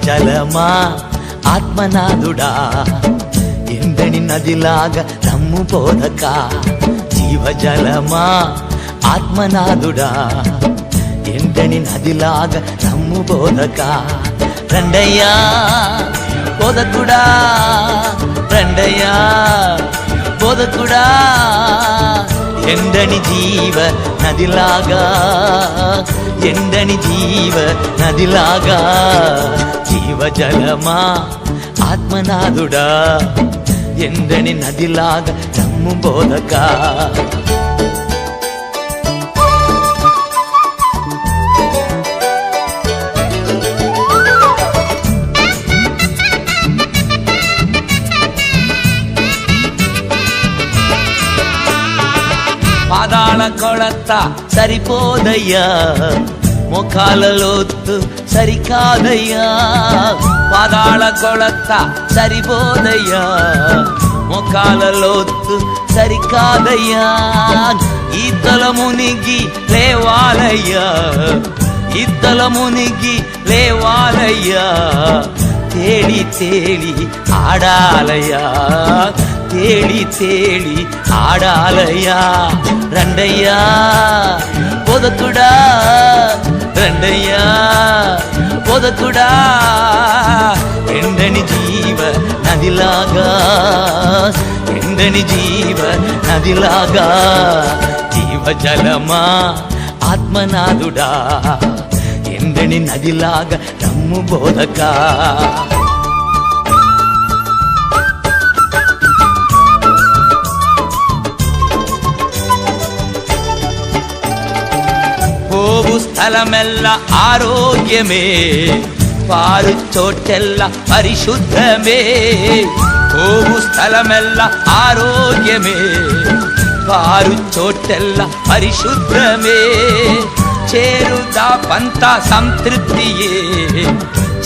జీవజలమా ఆత్మనాథుడా ఎండని నదిలాగా రమ్ము బోధక జీవజలమా ఆత్మనాథుడా ఎండని నదిలాగా రమ్ము బోధక రండయ్యా బోధకుడా రండయ్యా బోధకుడా ఎండని జీవ నదిలాగా ఎండని జీవ నదిలాగా జీవజలమా ఆత్మనాథుడా ఎండని నదిలాగా రమ్ము బోధక పాదాల కొలత సరిపోదయ్యా ముఖాల లోతు సరికాదయ్యా పాదాల కొలత సరిపోదయ్యా ముఖాల లోతు సరికాదయ్యా ఈతల మునిగి లేవాలయ్యా ఈతల మునిగి లేవాలయ్యా తేలి తేలి ఆడాలయ్యా తేలి తేలి ఆడాలయ్యా రండయ్యా బోధకుడా రండయ్యా బోధకుడా ఎండని జీవ నదిలాగా ఎండని జీవ నదిలాగా జీవజలమా ఆత్మనాథుడా ఎండని నదిలాగా రమ్ము బోధక పోవు స్థలమెల్ల ఆరోగ్యమే పారు చోటెల్ల పరిశుద్ధమే పోవు స్థలమెల్ల ఆరోగ్యమే పారు చోటెల్ల పరిశుద్ధమే చేరుదా పంత సంతృప్తియే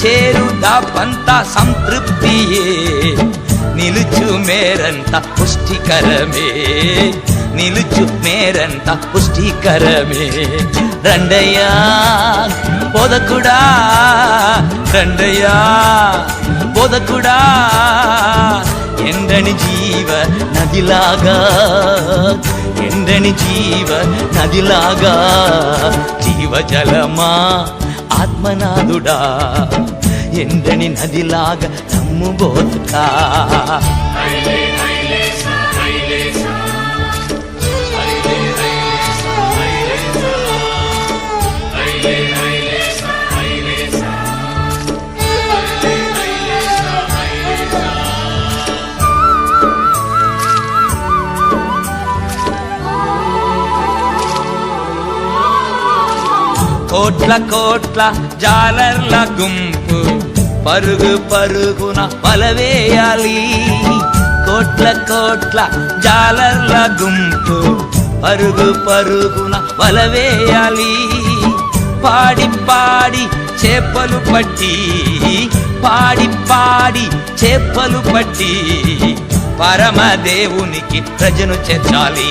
చేరుదా పంత సంతృప్తియే నిలుచు మేరంత పుష్టికరమే నిలుచు మేరంత పుష్టికరమే రండయ్యా బోధకుడా రండయ్యా బోధకుడా ఎండని జీవ నదిలాగా ఎండని జీవ నదిలాగా జీవజలమా ఆత్మనాథుడా ఎండని నదిలాగా రమ్ము బోధక కోట్ల కోట్ల జాలర్ల గుంపు పరుగు పరుగున వలవేయాలి కోట్ల కోట్ల జాలర్ల గుంపు పరుగు పరుగున వలవేయాలి పాడి పాడి చేపలు పట్టి పాడి పాడి చేపలు పట్టి పరమదేవునికి ప్రజను చేర్చాలి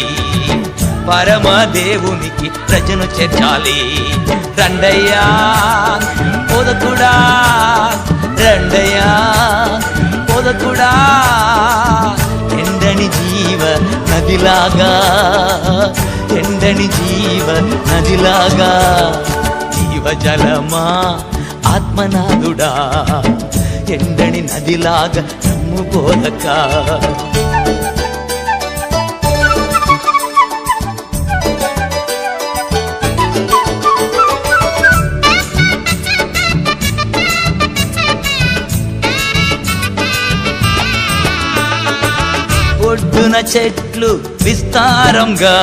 పరమదేవునికి ప్రజను చేర్చాలి రండయ్యా బోధకుడా రండయ్యా బోధకుడా ఎండని జీవ నదిలాగా ఎండని జీవ నదిలాగా జీవజలమా ఆత్మనాథుడా ఎండని నదిలాగా రమ్ము బోధక ఒడ్డున చెట్లు విస్తారంగా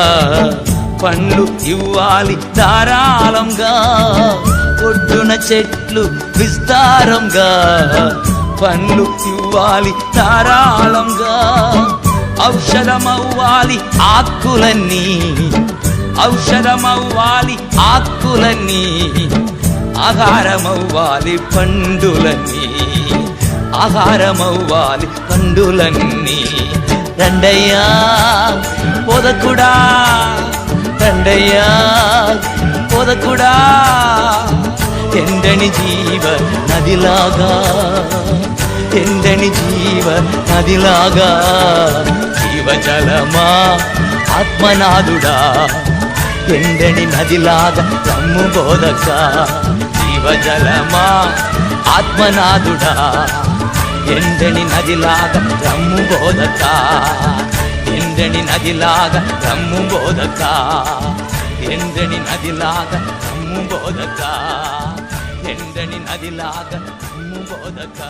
పండ్లు ఇవ్వాలి ధారాళంగా ఒడ్డున చెట్లు విస్తారంగా పండ్లు ఇవ్వాలి ధారాళంగా ఔషధమవ్వాలి ఆకులన్నీ ఔషధమవ్వాలి ఆకులన్నీ ఆహారమవ్వాలి పండులన్నీ ఆహారమవ్వాలి పండులన్నీ రండయ్యా బోధకుడా రండయ్యా బోధకుడా ఎండని జీవ నదిలాగా, ఎండని జీవ నదిలాగా, జీవజలమా ఆత్మనాథుడా, ఎండని నదిలాగా రమ్ము బోధక, జీవజలమా ఆత్మనాథుడా, ఎండని నదిలాగా రమ్ము బోధక, ఎండని నదిలాగా రమ్ము బోధక, ఎండని నదిలాగా రమ్ము బోధక, ఎండని నదిలాగా రమ్ము బోధక.